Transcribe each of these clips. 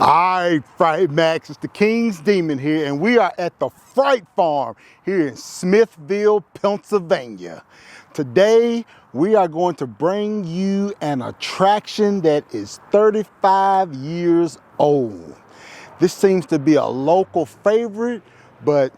Alright, FrightMaxx, it's the King's Demon here, and we are at the Fright Farm here in Smithfield, Pennsylvania. Today, we are going to bring you an attraction that is 35 years old. This seems to be a local favorite, but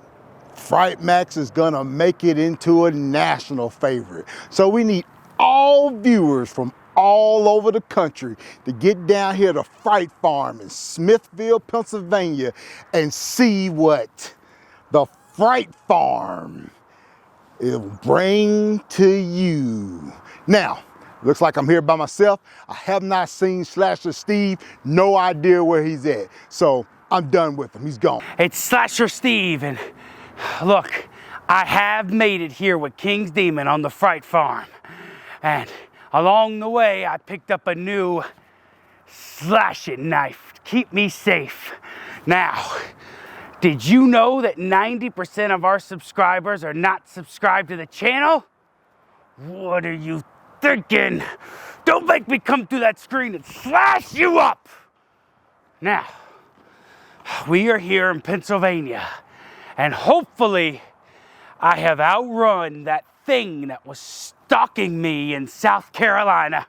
FrightMaxx is gonna make it into a national favorite. So we need all viewers from all over the country to get down here to Fright Farm in Smithfield, Pennsylvania and see what the Fright Farm will bring to you. Now, looks like I'm here by myself. I have not seen Slasher Steve, no idea where he's at. So I'm done with him, he's gone. It's Slasher Steve, and look, I have made it here with King's Demon on the Fright Farm. And along the way, I picked up a new slashing knife to keep me safe. Now, did you know that 90% of our subscribers are not subscribed to the channel? What are you thinking? Don't make me come through that screen and slash you up! Now, we are here in Pennsylvania, and hopefully I have outrun that thing that was stalking me in South Carolina.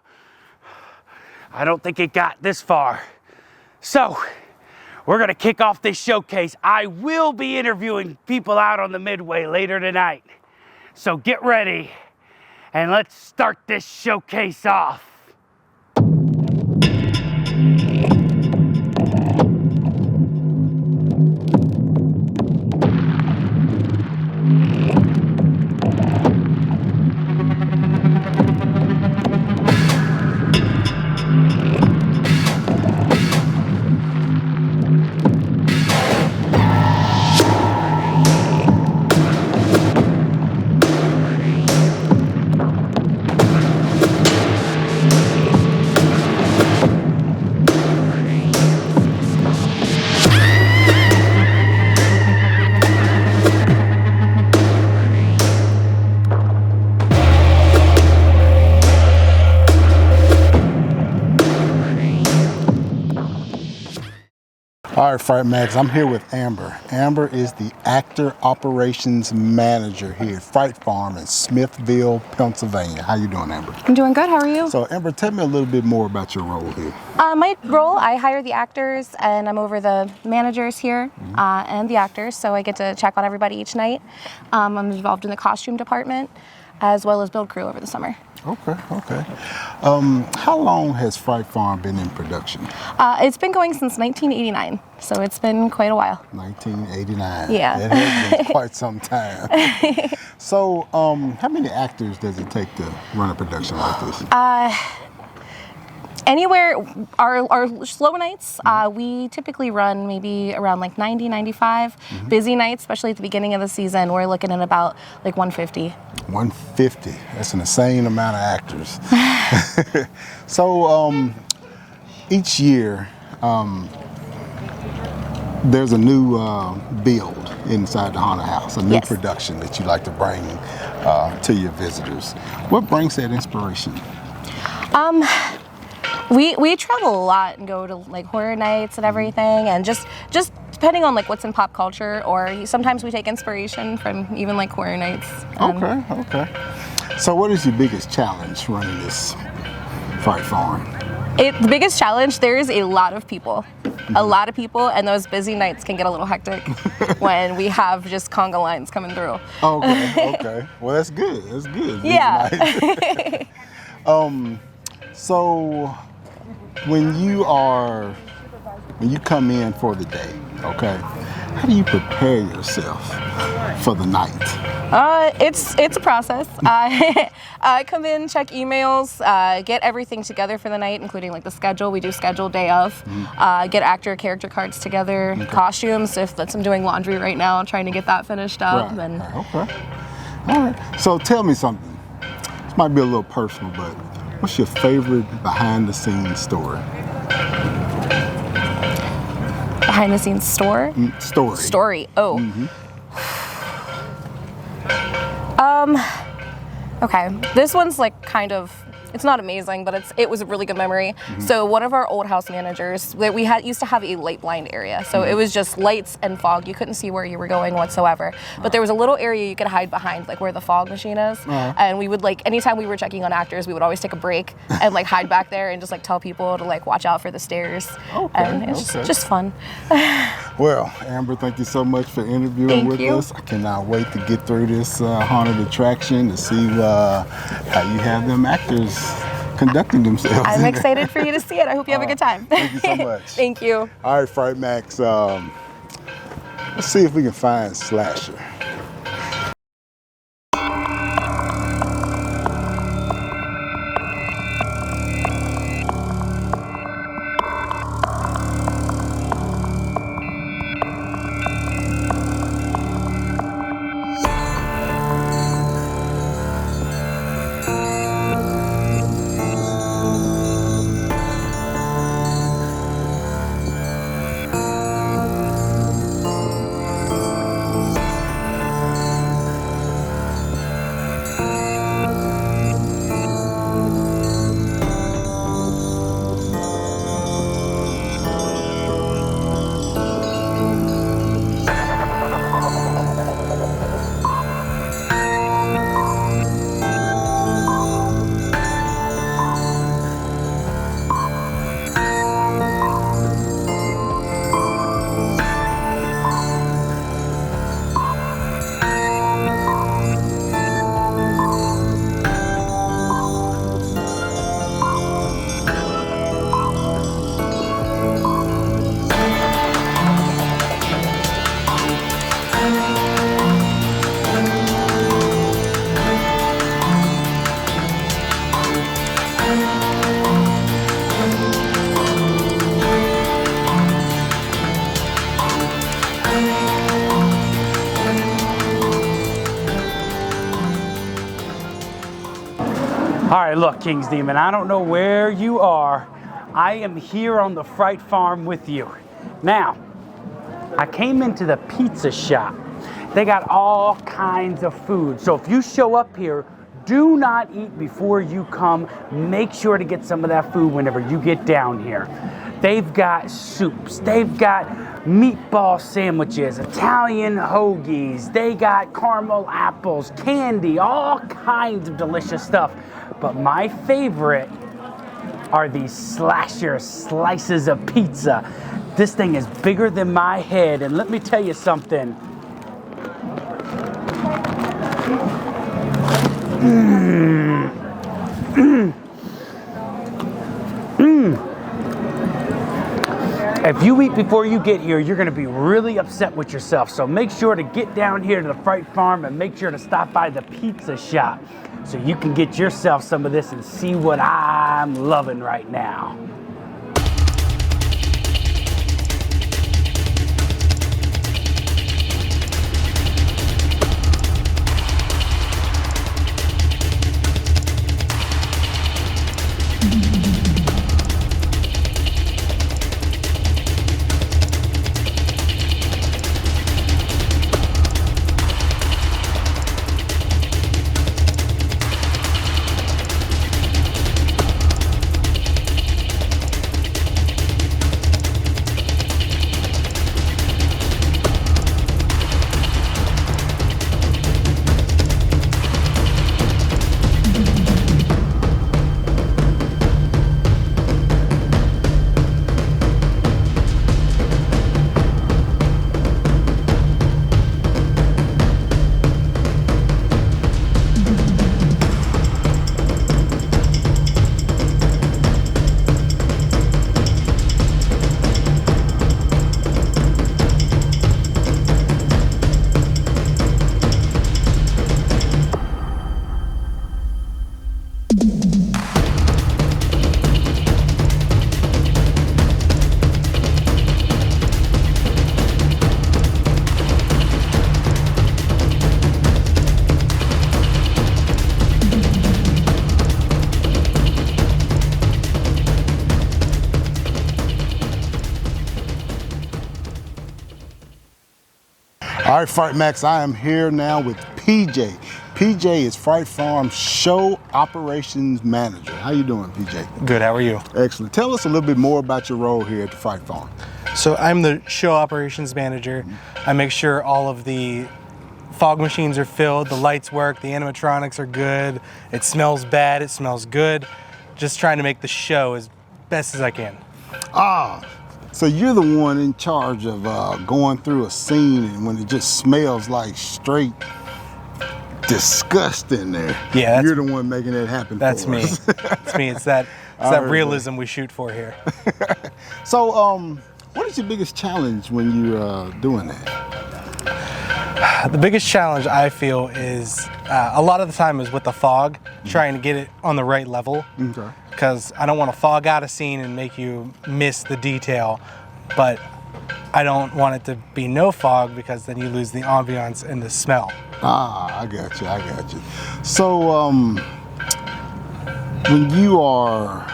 I don't think it got this far. So, we're gonna kick off this showcase. I will be interviewing people out on the Midway later tonight. So get ready, and let's start this showcase off. All right, FrightMaxx, I'm here with Amber. Amber is the actor operations manager here at Fright Farm in Smithfield, Pennsylvania. How you doing, Amber? I'm doing good, how are you? So, Amber, tell me a little bit more about your role here. My role, I hire the actors and I'm over the managers here and the actors, so I get to check on everybody each night. I'm involved in the costume department as well as build crew over the summer. Okay, okay. How long has Fright Farm been in production? It's been going since 1989, so it's been quite a while. 1989. Yeah. It has been quite some time. So, how many actors does it take to run a production like this? Anywhere, our slow nights, we typically run maybe around like 90, 95. Busy nights, especially at the beginning of the season, we're looking at about like 150. 150, that's an insane amount of actors. So each year there's a new build inside the haunted house, a new production that you like to bring to your visitors. What brings that inspiration? We travel a lot and go to like horror nights and everything, and just depending on like what's in pop culture, or sometimes we take inspiration from even like horror nights. Okay. So what is your biggest challenge running this Fright Farm? The biggest challenge, there is a lot of people. A lot of people, and those busy nights can get a little hectic when we have just conga lines coming through. Okay. Well, that's good. That's good. Yeah. So when you come in for the day, okay, how do you prepare yourself for the night? It's a process. I come in, check emails, get everything together for the night, including like the schedule. We do schedule day of. Get actor character cards together, costumes. If I'm doing laundry right now, I'm trying to get that finished up. Right. And Okay. All right. So tell me something. This might be a little personal, but what's your favorite behind-the-scenes story? Behind-the-scenes story? Story. Oh. Okay. This one's like kind of it's not amazing, but it was a really good memory. So one of our old house managers, we used to have a light blind area. So it was just lights and fog. You couldn't see where you were going whatsoever. But there was a little area you could hide behind, like where the fog machine is. And we would anytime we were checking on actors, we would always take a break and hide back there and just tell people to watch out for the stairs. And it's just fun. Well, Amber, thank you so much for interviewing with us. I cannot wait to get through this haunted attraction to see how you have them actors conducting themselves. I'm excited for you to see it. I hope you have a good time. Thank you so much. Thank you. All right, FrightMaxx, let's see if we can find Slasher. All right, look, King's Demon, I don't know where you are. I am here on the Fright Farm with you. Now, I came into the pizza shop. They got all kinds of food. So if you show up here, do not eat before you come. Make sure to get some of that food whenever you get down here. They've got soups, they've got meatball sandwiches, Italian hoagies, they got caramel apples, candy, all kinds of delicious stuff. But my favorite are these slasher slices of pizza. This thing is bigger than my head, and let me tell you something. If you eat before you get here, you're gonna be really upset with yourself. So make sure to get down here to the Fright Farm and make sure to stop by the pizza shop so you can get yourself some of this and see what I'm loving right now. All right, FrightMaxx, I am here now with PJ. PJ is Fright Farm Show Operations Manager. How you doing, PJ? Good, how are you? Excellent. Tell us a little bit more about your role here at the Fright Farm. So I'm the show operations manager. I make sure all of the fog machines are filled, the lights work, the animatronics are good, it smells bad, it smells good. Just trying to make the show as best as I can. So you're the one in charge of going through a scene and when it just smells like straight disgust in there. Yeah, you're the one making it happen. That's for me. us. That's me. It's that realism we shoot for here. So, what is your biggest challenge when you're doing that? The biggest challenge I feel is a lot of the time is with the fog, trying to get it on the right level. Okay. Because I don't want to fog out a scene and make you miss the detail, but I don't want it to be no fog because then you lose the ambiance and the smell. I got you. So, when you are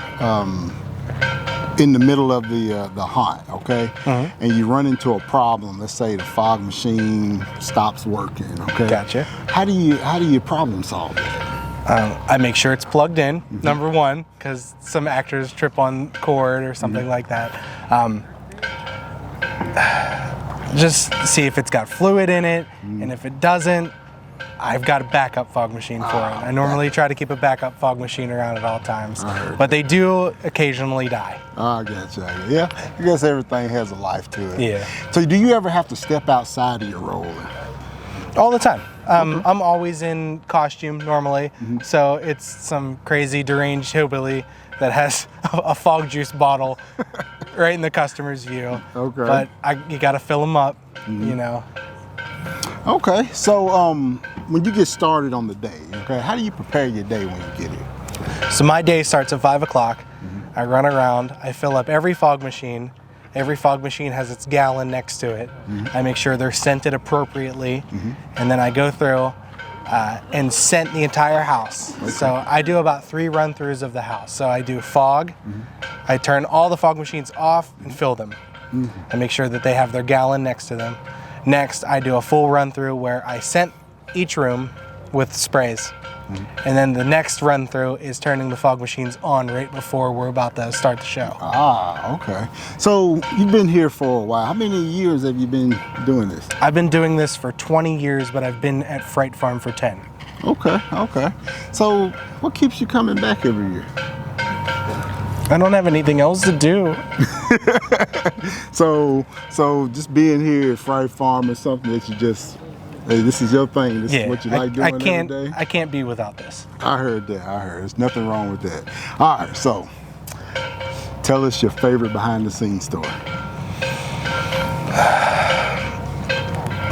in the middle of the haunt, okay, and you run into a problem, let's say the fog machine stops working, okay? Gotcha. How do you problem solve it? I make sure it's plugged in, number one, because some actors trip on cord or something like that. Just see if it's got fluid in it, and if it doesn't, I've got a backup fog machine for it. I normally try to keep a backup fog machine around at all times, but they do occasionally die. I got you. Yeah, I guess everything has a life to it. Yeah. So do you ever have to step outside of your role? All the time. I'm always in costume normally, so it's some crazy deranged hillbilly that has a fog juice bottle right in the customer's view. Okay. But you got to fill them up, you know. Okay, so when you get started on the day, okay, how do you prepare your day when you get here? So my day starts at 5 o'clock. I run around, I fill up every fog machine. Every fog machine has its gallon next to it. I make sure they're scented appropriately, and then I go through and scent the entire house. Okay. So I do about 3 run-throughs of the house. So I do fog, I turn all the fog machines off and fill them. I make sure that they have their gallon next to them. Next, I do a full run-through where I scent each room with sprays. And then the next run through is turning the fog machines on right before we're about to start the show. Okay. So you've been here for a while. How many years have you been doing this? I've been doing this for 20 years, but I've been at Fright Farm for 10. Okay. So what keeps you coming back every year? I don't have anything else to do. So just being here at Fright Farm is something that you just, hey, this is your thing. This is what you like doing every day? I can't be without this. I heard that. There's nothing wrong with that. All right, so tell us your favorite behind the scenes story.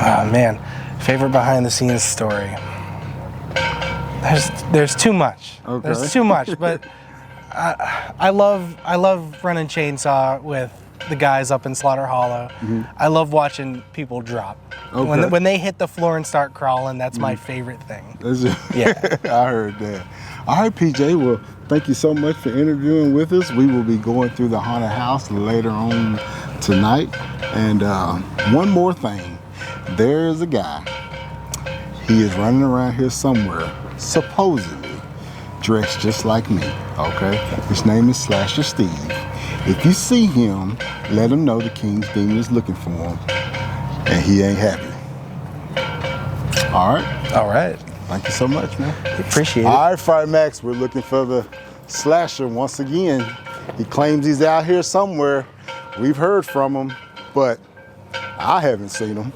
Oh man, favorite behind the scenes story. There's too much. Okay. There's too much, but I love running chainsaw with the guys up in Slaughter Hollow. I love watching people drop. Okay. When they hit the floor and start crawling, that's my favorite thing. Yeah. I heard that. All right, PJ, well, thank you so much for interviewing with us. We will be going through the haunted house later on tonight. And one more thing, there is a guy. He is running around here somewhere, supposedly dressed just like me, okay? His name is Slasher Steve. If you see him, let him know the King's Demon is looking for him, and he ain't happy. All right? All right. Thank you so much, man. Appreciate it. All right, FrightMaxx, we're looking for the Slasher once again. He claims he's out here somewhere. We've heard from him, but I haven't seen him.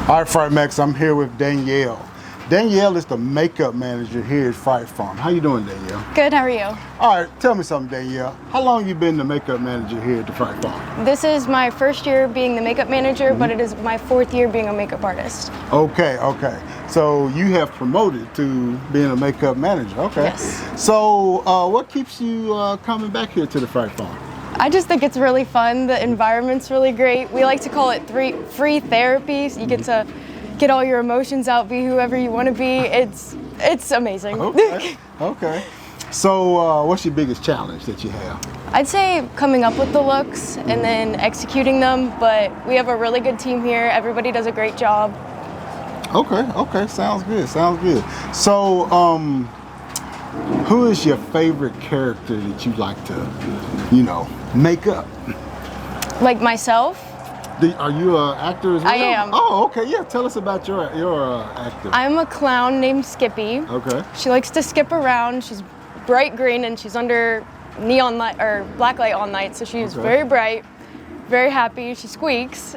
All right, FrightMaxx, I'm here with Danielle. Danielle is the makeup manager here at Fright Farm. How you doing, Danielle? Good, how are you? All right, tell me something, Danielle. How long you been the makeup manager here at the Fright Farm? This is my first year being the makeup manager, but it is my 4th year being a makeup artist. Okay, okay. So you have promoted to being a makeup manager, okay. Yes. So what keeps you coming back here to the Fright Farm? I just think it's really fun. The environment's really great. We like to call it free therapy. So you get to get all your emotions out, be whoever you want to be. It's amazing. Okay, okay. So what's your biggest challenge that you have? I'd say coming up with the looks and then executing them, but we have a really good team here. Everybody does a great job. Okay, okay, sounds good, sounds good. So, who is your favorite character that you like to, you know, make up? Like myself? Are you an actor as well? I am. Oh, okay, yeah, tell us about your actor. I'm a clown named Skippy. Okay. She likes to skip around. She's bright green and she's under neon light or black light all night, so she's very bright, very happy. She squeaks.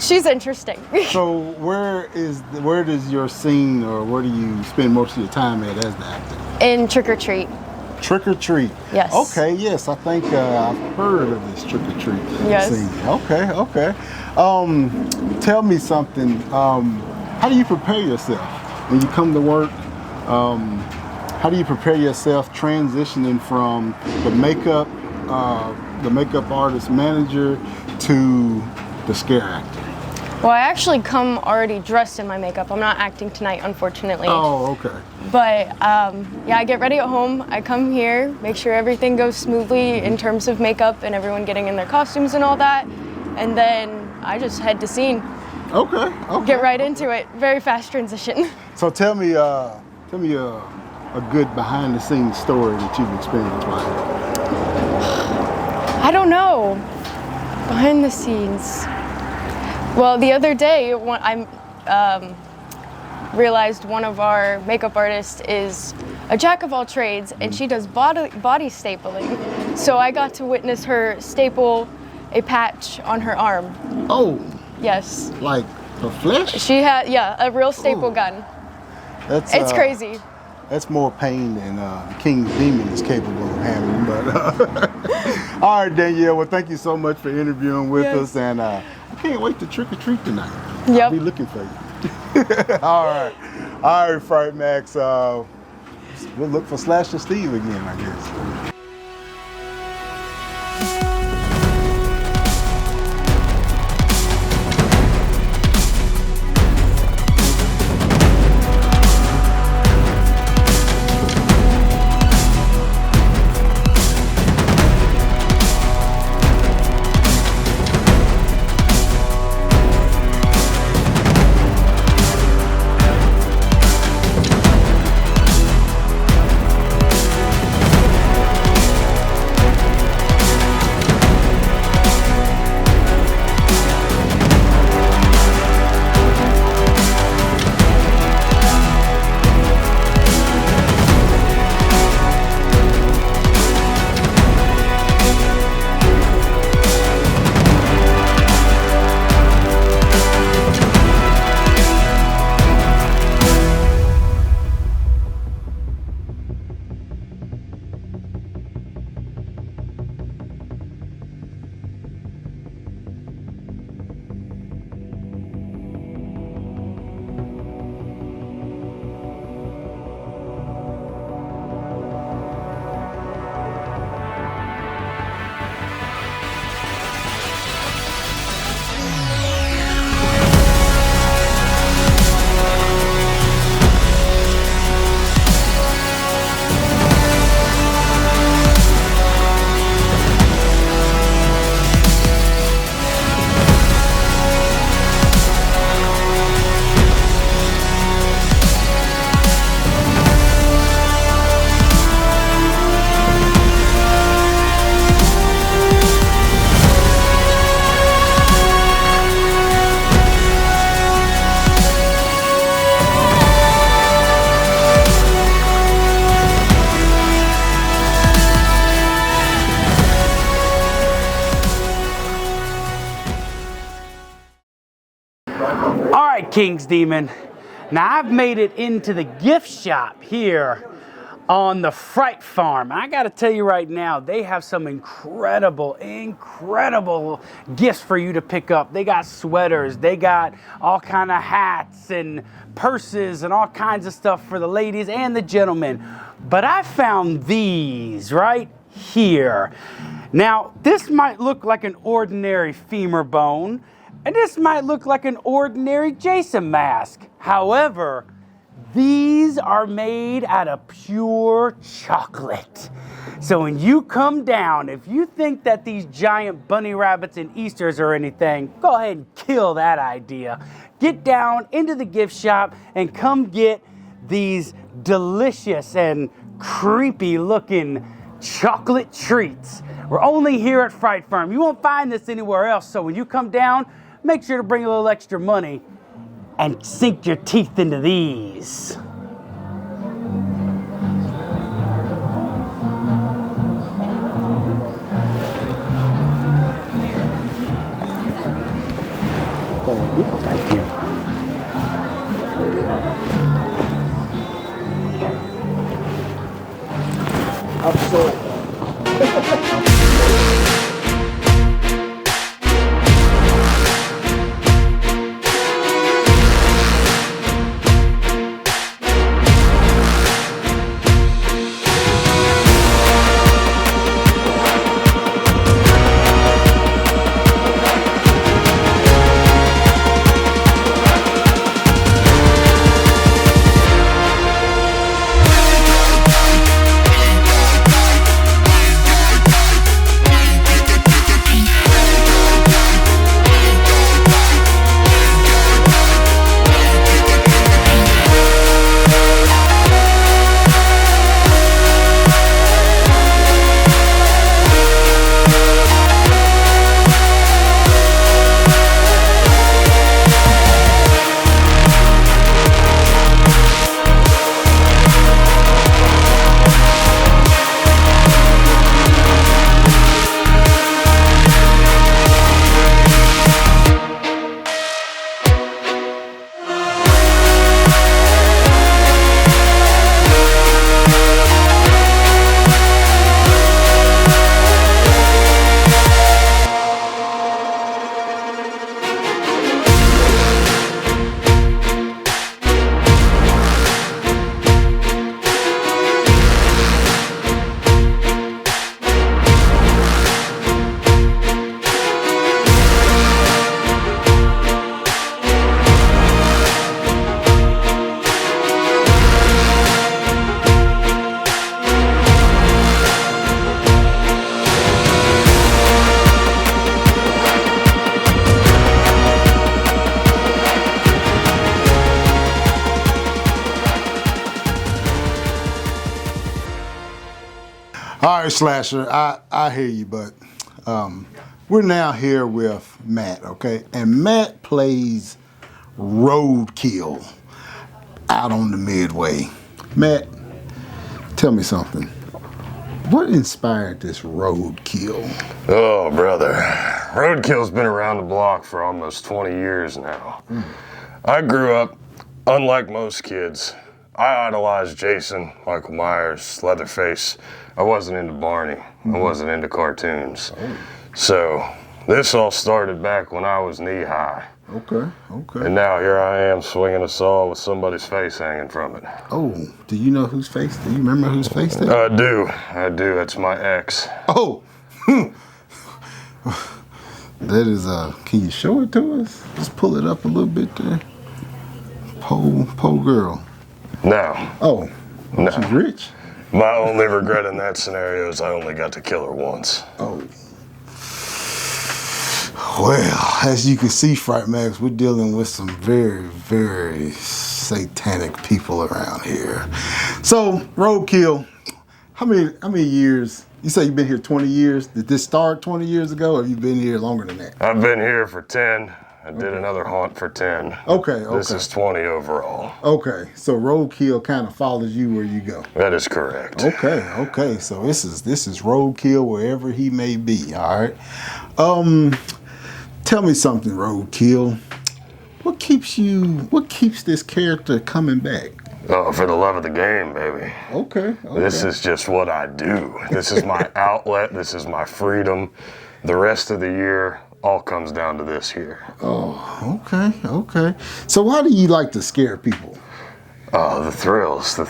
She's interesting. So where does your scene, or where do you spend most of your time at as the actor? In Trick or Treat. Trick or Treat. Yes. Okay. Yes, I think I've heard of this Trick or Treat Yes. scene. Okay. Okay. Tell me something. How do you prepare yourself when you come to work? How do you prepare yourself transitioning from the makeup artist manager to the scare actor? Well, I actually come already dressed in my makeup. I'm not acting tonight, unfortunately. Oh, okay. But yeah, I get ready at home. I come here, make sure everything goes smoothly in terms of makeup and everyone getting in their costumes and all that. And then I just head to scene. Okay. Okay. Get right into it. Very fast transition. So tell me a good behind-the-scenes story that you've experienced while I don't know. Behind the scenes. Well, the other day, I realized one of our makeup artists is a jack of all trades, and she does body stapling. So I got to witness her staple a patch on her arm. Oh. Yes. Like her flesh? She had, yeah, a real staple gun. It's crazy. That's more pain than King's Demon is capable of handling. But all right, Danielle. Well, thank you so much for interviewing with us, and I can't wait to trick or treat tonight. Yep. I'll be looking for you. All right, FrightMaxx. We'll look for Slasher Steve again, I guess. All right, King's Demon. Now I've made it into the gift shop here on the Fright Farm. I gotta tell you right now, they have some incredible gifts for you to pick up. They got sweaters, they got all kind of hats and purses and all kinds of stuff for the ladies and the gentlemen. But I found these right here. Now, this might look like an ordinary femur bone, and this might look like an ordinary Jason mask. However, these are made out of pure chocolate. So when you come down, if you think that these giant bunny rabbits and Easters or anything, go ahead and kill that idea. Get down into the gift shop and come get these delicious and creepy looking chocolate treats. We're only here at Fright Farm. You won't find this anywhere else. So when you come down, make sure to bring a little extra money and sink your teeth into these. Thank you. I'm sold. All right, Slasher, I hear you, but we're now here with Matt, okay? And Matt plays Roadkill out on the Midway. Matt, tell me something. What inspired this Roadkill? Oh, brother. Roadkill's been around the block for almost 20 years now. I grew up, unlike most kids, I idolized Jason, Michael Myers, Leatherface. I wasn't into Barney. I wasn't into cartoons. So this all started back when I was knee high. Okay. And now here I am swinging a saw with somebody's face hanging from it. Oh, do you know whose face? Do you remember whose face that is? I do. That's my ex. Oh, that is, can you show it to us? Just pull it up a little bit there. Po girl. No. Oh, No. she's rich? My only regret in that scenario is I only got to kill her once. Oh. Well, as you can see, FrightMaxx, we're dealing with some very, very satanic people around here. So, Roadkill, how many years? You say you've been here 20 years? Did this start 20 years ago, or have you been here longer than that? I've been here for 10. I did another haunt for 10. Okay. This is 20 overall. Okay, so Roadkill kind of follows you where you go. That is correct. Okay. So this is Roadkill wherever he may be. All right. Tell me something, Roadkill. what keeps this character coming back? Oh, for the love of the game, baby. Okay. This is just what I do. This is my outlet. This is my freedom. The rest of the year all comes down to this here. Oh, okay. So why do you like to scare people? Oh, the thrills, the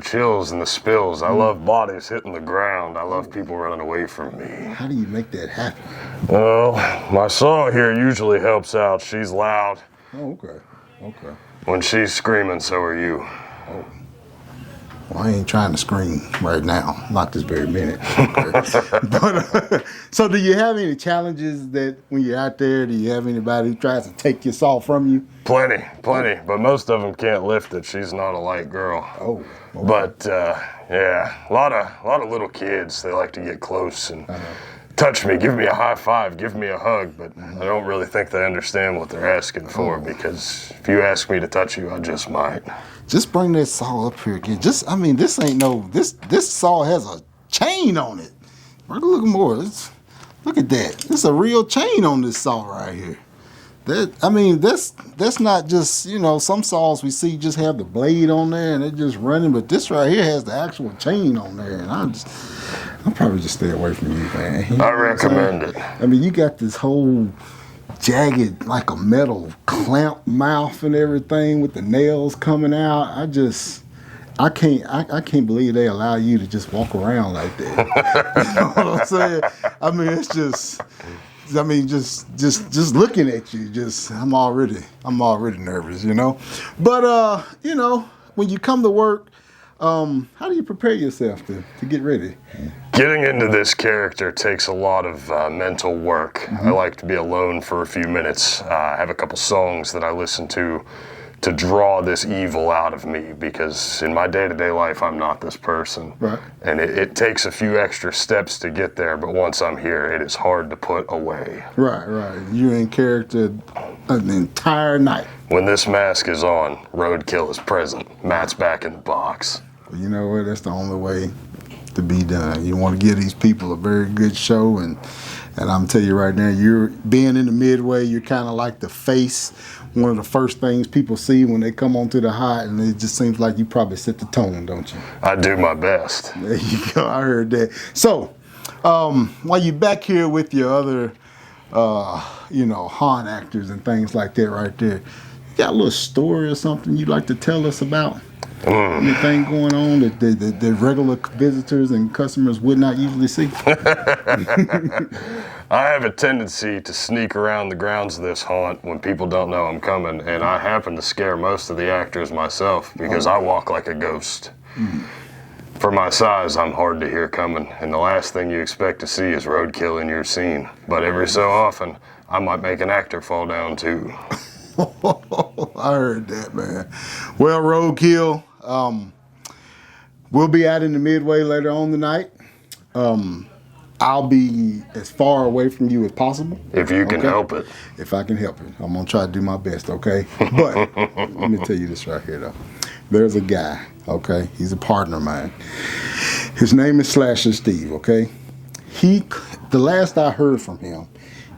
chills, and the spills. I love bodies hitting the ground. I love people running away from me. How do you make that happen? Well, my saw here usually helps out. She's loud. Oh, okay. When she's screaming, so are you. Well, I ain't trying to scream right now, not this very minute. Okay. But so, do you have any challenges that when you're out there? Do you have anybody who tries to take your saw from you? Plenty, but most of them can't lift it. She's not a light girl. Oh, okay. But yeah, a lot of little kids. They like to get close and touch me, give me a high five, give me a hug. But I don't really think they understand what they're asking for, because if you ask me to touch you, I just might. Just bring that saw up here again. This ain't no, this saw has a chain on it. Look more. Look at that. There's a real chain on this saw right here. That's not just, some saws we see just have the blade on there and they're just running, but this right here has the actual chain on there, and I'll probably just stay away from you, man. I recommend it. You got this whole jagged, like a metal clamp mouth and everything with the nails coming out. I can't believe they allow you to just walk around like that. You know what I'm saying? It's just looking at you, I'm already nervous, But when you come to work, how do you prepare yourself to get ready? Getting into this character takes a lot of mental work. I like to be alone for a few minutes. I have a couple songs that I listen to draw this evil out of me, because in my day-to-day life, I'm not this person. Right. And it takes a few extra steps to get there, but once I'm here, it is hard to put away. Right. You're in character an entire night. When this mask is on, Roadkill is present. Matt's back in the box. Well, you know what? That's the only way to be done. You want to give these people a very good show, and I'm telling you right now, you're being in the Midway, you're kind of like the face, one of the first things people see when they come onto the hot, and it just seems like you probably set the tone, don't you? I do my best. There you go. I heard that. So, while you're back here with your other, haunt actors and things like that right there, you got a little story or something you'd like to tell us about? Anything going on that regular visitors and customers would not usually see? I have a tendency to sneak around the grounds of this haunt when people don't know I'm coming, and I happen to scare most of the actors myself because I walk like a ghost. For my size, I'm hard to hear coming, and the last thing you expect to see is Roadkill in your scene. But every so often, I might make an actor fall down too. I heard that, man. Well, Roadkill, we'll be out in the Midway later on tonight. I'll be as far away from you as possible. If you can help it. If I can help it. I'm going to try to do my best, okay? But let me tell you this right here, though. There's a guy, okay? He's a partner of mine. His name is Slasher Steve, okay? The last I heard from him,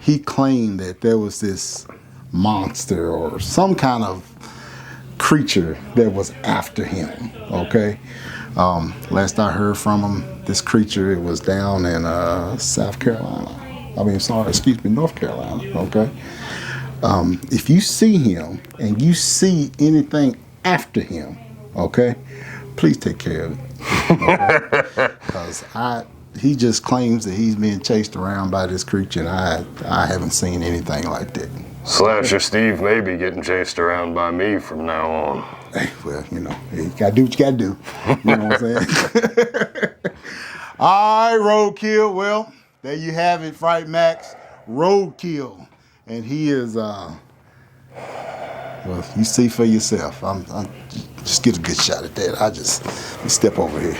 he claimed that there was this monster or some kind of creature that was after him, okay? Last I heard from him, this creature, it was down in North Carolina, okay? If you see him and you see anything after him, okay, please take care of it. Because he just claims that he's being chased around by this creature, and I haven't seen anything like that. Slasher Steve may be getting chased around by me from now on. Hey, well, you gotta do what you gotta do. You know what I'm saying? All right, Roadkill. Well, there you have it, FrightMaxx, Roadkill. And he is, well, you see for yourself. I'm just get a good shot at that. Let me step over here.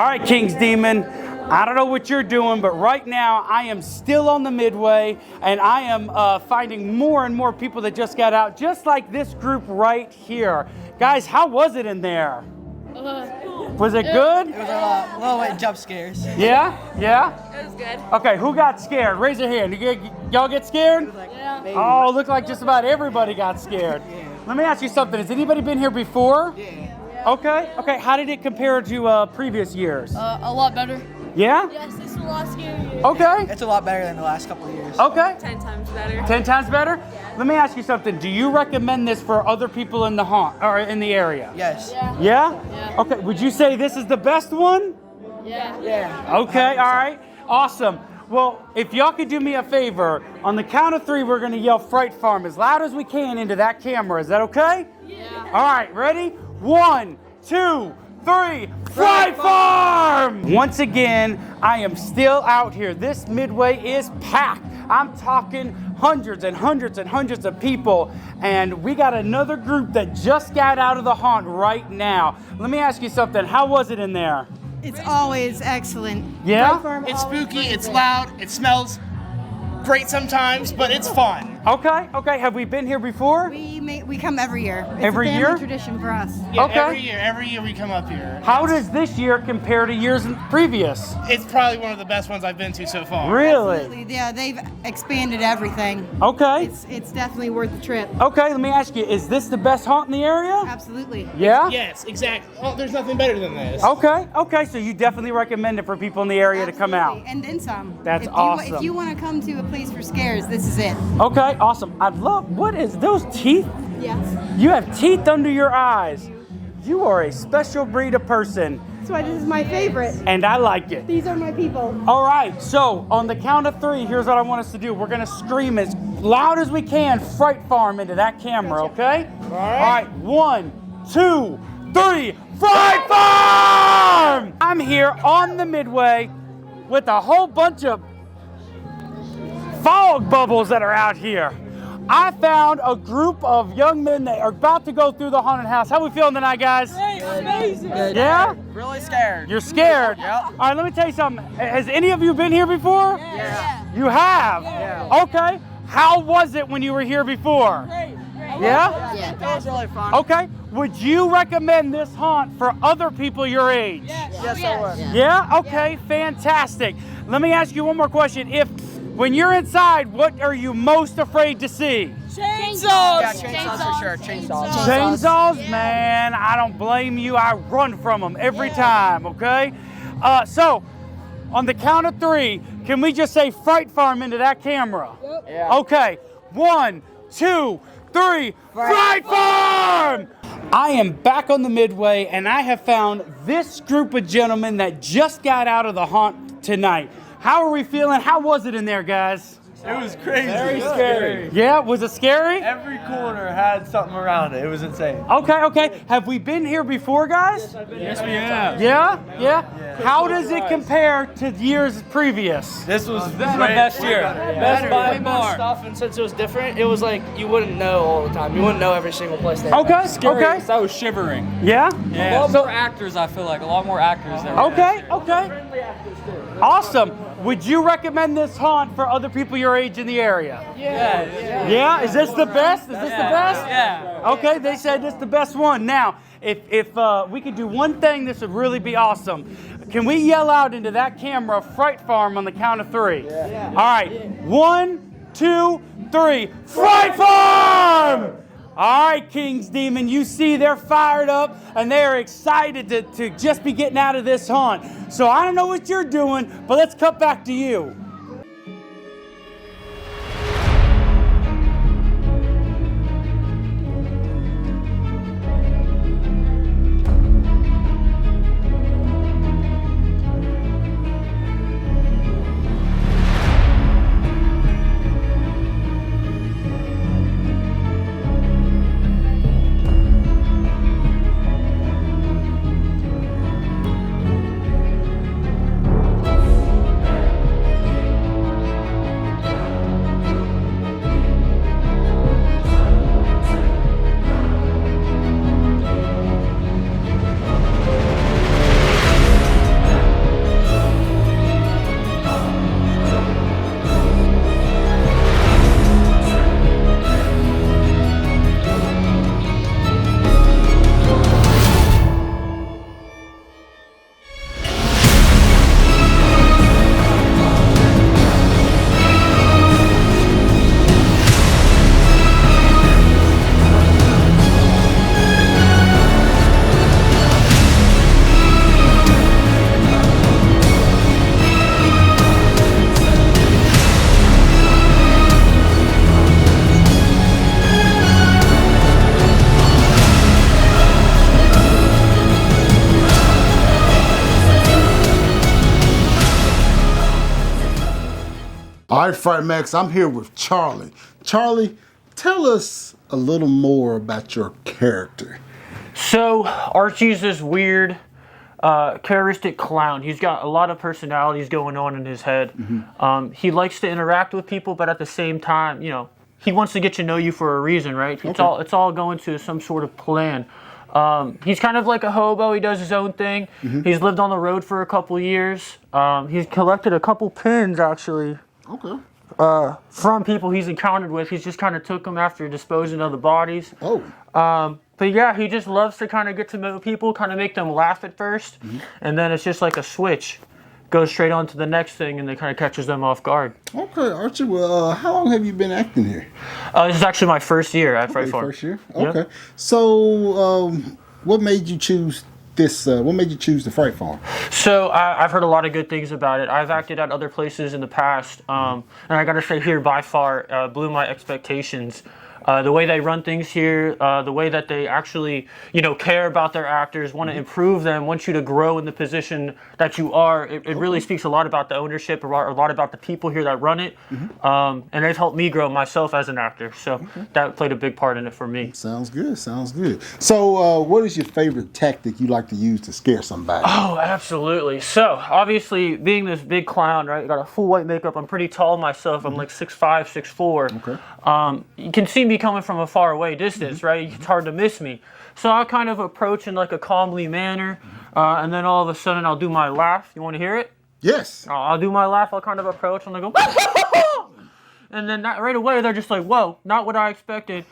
right, King's Demon. I don't know what you're doing, but right now I am still on the Midway, and I am finding more and more people that just got out, just like this group right here. Guys, how was it in there? Was it good? It was a little bit jump scares. Yeah? Yeah? It was good. Okay, who got scared? Raise your hand. Y'all get scared? Yeah. Oh, looked like just about everybody got scared. Let me ask you something. Has anybody been here before? Yeah. Okay. Okay. How did it compare to previous years? A lot better. Yeah? Yes, this is a lot scarier. Okay. It's a lot better than the last couple of years. Okay. 10 times better. 10 times better? Let me ask you something. Do you recommend this for other people in the haunt or in the area? Yes. Yeah? Yeah. Okay. Would you say this is the best one? Yeah. Yeah. Okay. All right. Awesome. Well, if y'all could do me a favor, on the count of 3, we're going to yell Fright Farm as loud as we can into that camera. Is that okay? Yeah. All right, ready? 1, 2, 3, Fright Farm! Once again, I am still out here. This Midway is packed. I'm talking hundreds and hundreds and hundreds of people, and we got another group that just got out of the haunt right now. Let me ask you something. How was it in there? It's always excellent. Yeah? It's spooky, it's loud, it smells great sometimes, but it's fun. Okay, okay. Have we been here before? We come every year. It's Every a family year? tradition for us. Yeah, Okay. every year we come up here. How does this year compare to years previous? It's probably one of the best ones I've been to so far. Really? Absolutely. Yeah, they've expanded everything. Okay. It's definitely worth the trip. Okay, let me ask you, is this the best haunt in the area? Absolutely. Yeah? Yes, exactly. Oh, there's nothing better than this. Okay, okay, so you definitely recommend it for people in the area to come out. Absolutely. And then some. That's if awesome. If you want to come to a place for scares, this is it. Okay, awesome. I'd love, what is those teeth? Yes. You have teeth under your eyes. You are a special breed of person, That's why this is my favorite. and I like it. These are my people. All right, so on the count of 3, here's what I want us to do. We're gonna scream as loud as we can, Fright Farm into that camera, okay? All right, 1, 2, 3, Fright Farm! I'm here on the Midway with a whole bunch of fog bubbles that are out here. I found a group of young men that are about to go through the haunted house. How we feeling tonight, guys? Amazing. Yeah? Really scared. You're scared? Yep. All right, let me tell you something. Has any of you been here before? Yeah. You have? Yeah. Okay. How was it when you were here before? Great. Yeah? It was really fun. Okay. Would you recommend this haunt for other people your age? Yes, I would. Yeah? Okay, fantastic. Let me ask you one more question. When you're inside, what are you most afraid to see? Chainsaws. Yeah, chainsaws for sure. Chainsaws. Chainsaws? Man, I don't blame you. I run from them every time, okay? So, on the count of 3, can we just say Fright Farm into that camera? Yep. Yeah. Okay, 1, 2, 3, Fright Farm! I am back on the Midway, and I have found this group of gentlemen that just got out of the haunt tonight. How are we feeling? How was it in there, guys? It was crazy. Very scary. Yeah, was it scary? Every corner had something around it. It was insane. Okay, okay. Have we been here before, guys? Yes, we have. Yeah? Yeah? How does it compare to years previous? This was This is the best year. Best by far. Stuff, and since it was different, it was like you wouldn't know all the time. You wouldn't know every single place they Okay, Scary. okay. I was shivering. Yeah? A lot more actors, I feel like. A lot more actors there. Okay, okay. Awesome. Would you recommend this haunt for other people your age in the area? Yeah. Yeah? Is this the best? Is this the best? Yeah. Okay, they said this is the best one. Now, if we could do one thing, this would really be awesome. Can we yell out into that camera, Fright Farm, on the count of 3? Yeah. All right. 1, 2, 3. Fright Farm! All right, King's Demon, you see they're fired up and they're excited to just be getting out of this haunt. So I don't know what you're doing, but let's cut back to you. All right, FrightMaxx, I'm here with Charlie. Charlie, tell us a little more about your character. So, Archie's this weird, charismatic clown. He's got a lot of personalities going on in his head. He likes to interact with people, but at the same time, you know, he wants to get to know you for a reason, right? It's all going to some sort of plan. He's kind of like a hobo. He does his own thing. He's lived on the road for a couple years. He's collected a couple pins, actually. From people he's encountered with. He's just kind of took them after disposing of the bodies. But yeah, he just loves to kind of get to know people, kind of make them laugh at first, and then it's just like a switch. Goes straight on to the next thing, and it kind of catches them off guard. Okay, Archie, well, how long have you been acting here? This is actually my first year at Fright Farm. First year? Okay. Yep. So, what made you choose this? What made you choose the Fright Farm? So, I've heard a lot of good things about it. I've acted at other places in the past, and I gotta say here, by far, blew my expectations. The way they run things here, the way that they actually, you know, care about their actors, want to improve them, want you to grow in the position that you are. It really speaks a lot about the ownership, a lot about the people here that run it. And they've helped me grow myself as an actor. So that played a big part in it for me. Sounds good, sounds good. So what is your favorite tactic you like to use to scare somebody? Oh, absolutely. So obviously, being this big clown, right, got a full white makeup. I'm pretty tall myself. I'm like 6'5", 6'4". You can see me coming from a far away distance, right? It's hard to miss me. So I'll kind of approach in like a calmly manner, and then all of a sudden I'll do my laugh. You want to hear it? Yes. I'll do my laugh. I'll kind of approach and I go, and then right away they're just like, whoa, not what I expected.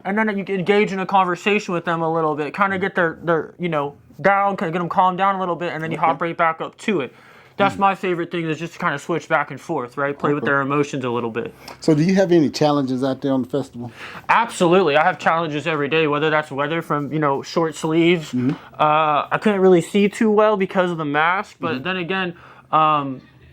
And then you can engage in a conversation with them a little bit, kind of get their you know, down, kind of get them calmed down a little bit, and then you hop right back up to it. That's my favorite thing, is just to kind of switch back and forth, right? Play with their emotions a little bit. So do you have any challenges out there on the festival? Absolutely. I have challenges every day, whether that's weather from, you know, short sleeves. I couldn't really see too well because of the mask, but then again,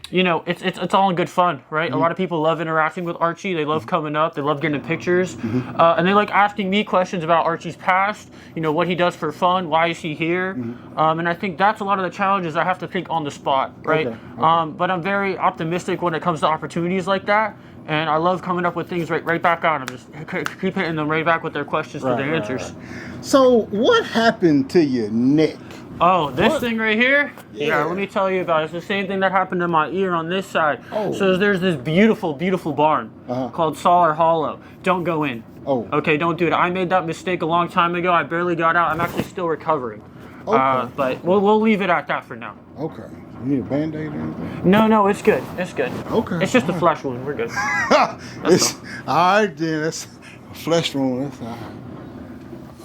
you know, it's all in good fun, right? A lot of people love interacting with Archie. They love coming up. They love getting pictures. And they like asking me questions about Archie's past, you know, what he does for fun, why is he here? And I think that's a lot of the challenges I have to think on the spot, right? But I'm very optimistic when it comes to opportunities like that. And I love coming up with things right back on them. Just keep hitting them right back with their questions for their answers. So what happened to your neck? Oh, this thing right here? Yeah, let me tell you about it. It's the same thing that happened to my ear on this side. So there's this beautiful, beautiful barn called Solar Hollow. Don't go in. Okay, don't do it. I made that mistake a long time ago. I barely got out. I'm actually still recovering. But we'll leave it at that for now. Okay. You need a Band-Aid or anything? No, it's good. It's good. Okay. It's just a flesh wound. We're good. All right, then. That's a flesh wound. That's all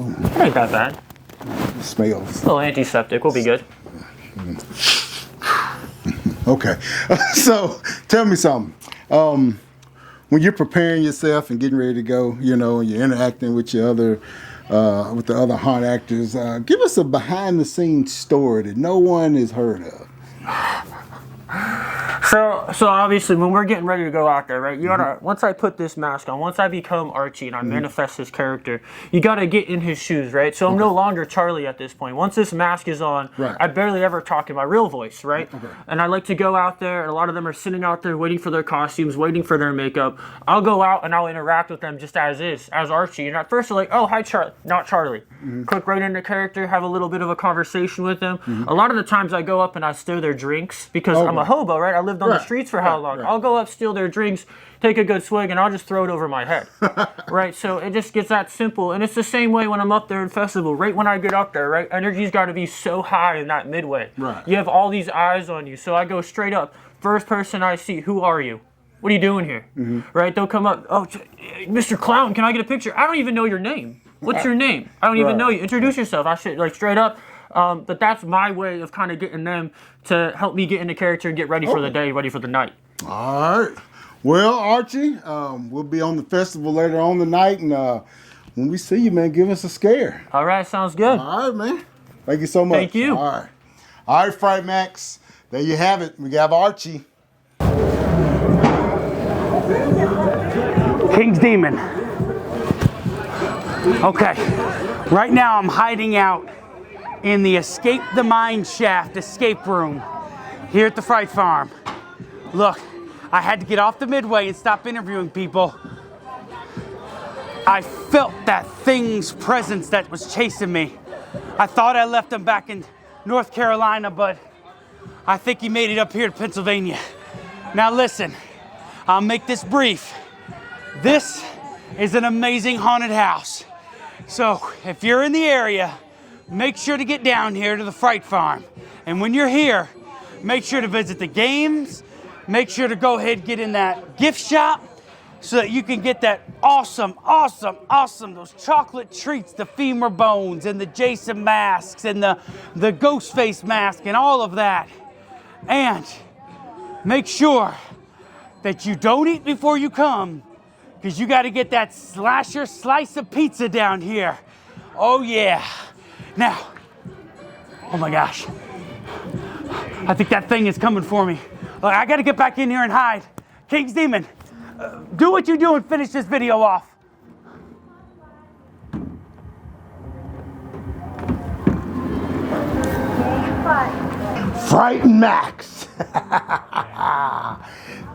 right. It ain't that bad. It smells. A little antiseptic. We'll be good. Okay. So tell me something. When you're preparing yourself and getting ready to go, you know, and you're interacting with your other with the other haunt actors, give us a behind-the-scenes story that no one has heard of. So obviously when we're getting ready to go out there, right, you gotta, once I put this mask on, once I become Archie and I manifest his character, you gotta get in his shoes, right? So I'm no longer Charlie at this point. Once this mask is on, I barely ever talk in my real voice, right? And I like to go out there, and a lot of them are sitting out there waiting for their costumes, waiting for their makeup. I'll go out and I'll interact with them just as is, as Archie. And at first they're like, oh, hi, not Charlie. Click right into character, have a little bit of a conversation with them. A lot of the times I go up and I stir their drinks because I'm a hobo, right? I lived on the streets for how long? I'll go up, steal their drinks, take a good swig, and I'll just throw it over my head. Right? So it just gets that simple. And it's the same way when I'm up there in festival. Right when I get up there, right? Energy's got to be so high in that Midway. You have all these eyes on you. So I go straight up. First person I see, who are you? What are you doing here? Right? They'll come up, oh, Mr. Clown, can I get a picture? I don't even know your name. What's your name? I don't even know you. Introduce yourself. I should, like, straight up. But that's my way of kind of getting them to help me get into character and get ready for the day, ready for the night. All right. Well, Archie, we'll be on the festival later on tonight, and when we see you, man, give us a scare. All right, sounds good. All right, man. Thank you so much. Thank you. All right. All right, FrightMaxx. There you have it. We have Archie. King's Demon. Okay. Right now I'm hiding out in the Escape the Mine Shaft escape room here at the Fright Farm. Look, I had to get off the Midway and stop interviewing people. I felt that thing's presence that was chasing me. I thought I left him back in North Carolina, but I think he made it up here to Pennsylvania. Now listen, I'll make this brief. This is an amazing haunted house. So if you're in the area, make sure to get down here to the Fright Farm. And when you're here, make sure to visit the games. Make sure to go ahead and get in that gift shop so that you can get that awesome, those chocolate treats, the femur bones and the Jason masks and the ghost face mask and all of that. And make sure that you don't eat before you come, because you got to get that slasher slice of pizza down here. Oh yeah. Now, oh my gosh. I think that thing is coming for me. I got to get back in here and hide. King's Demon, do what you do and finish this video off. FrightMaxx.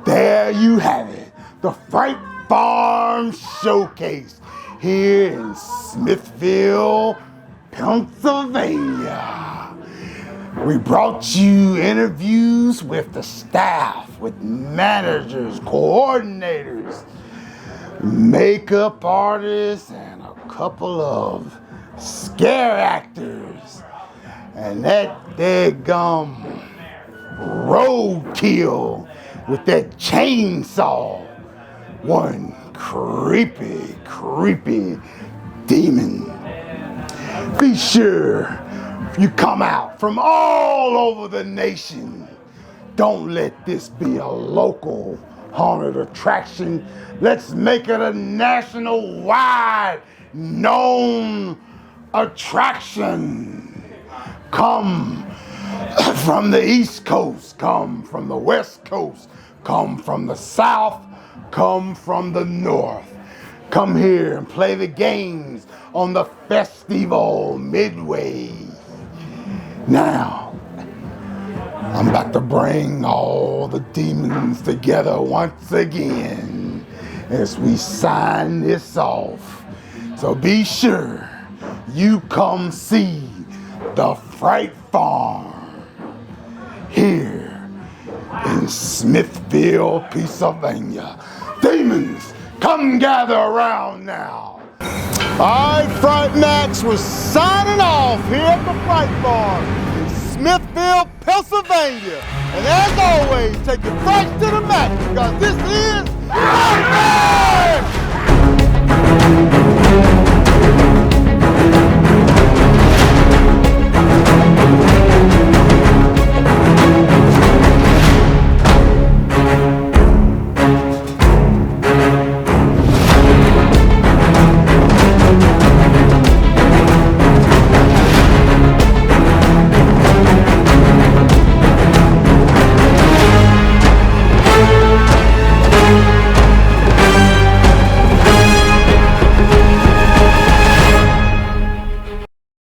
There you have it. The Fright Farm Showcase here in Smithfield, Pennsylvania. We brought you interviews with the staff, with managers, coordinators, makeup artists, and a couple of scare actors. And that daggum Roadkill with that chainsaw. One creepy demon. Be sure you come out from all over the nation. Don't let this be a local haunted attraction. Let's make it a national-wide known attraction. Come from the East Coast, come from the West Coast, come from the South, come from the North. Come here and play the games on the festival Midway. Now, I'm about to bring all the demons together once again as we sign this off. So be sure you come see the Fright Farm here in Smithfield, Pennsylvania. Demons, come gather around now. All right, FrightMaxx, we're signing off here at the Fright Farm in Smithfield, Pennsylvania. And as always, take your frights to the max, because this is FrightMaxx!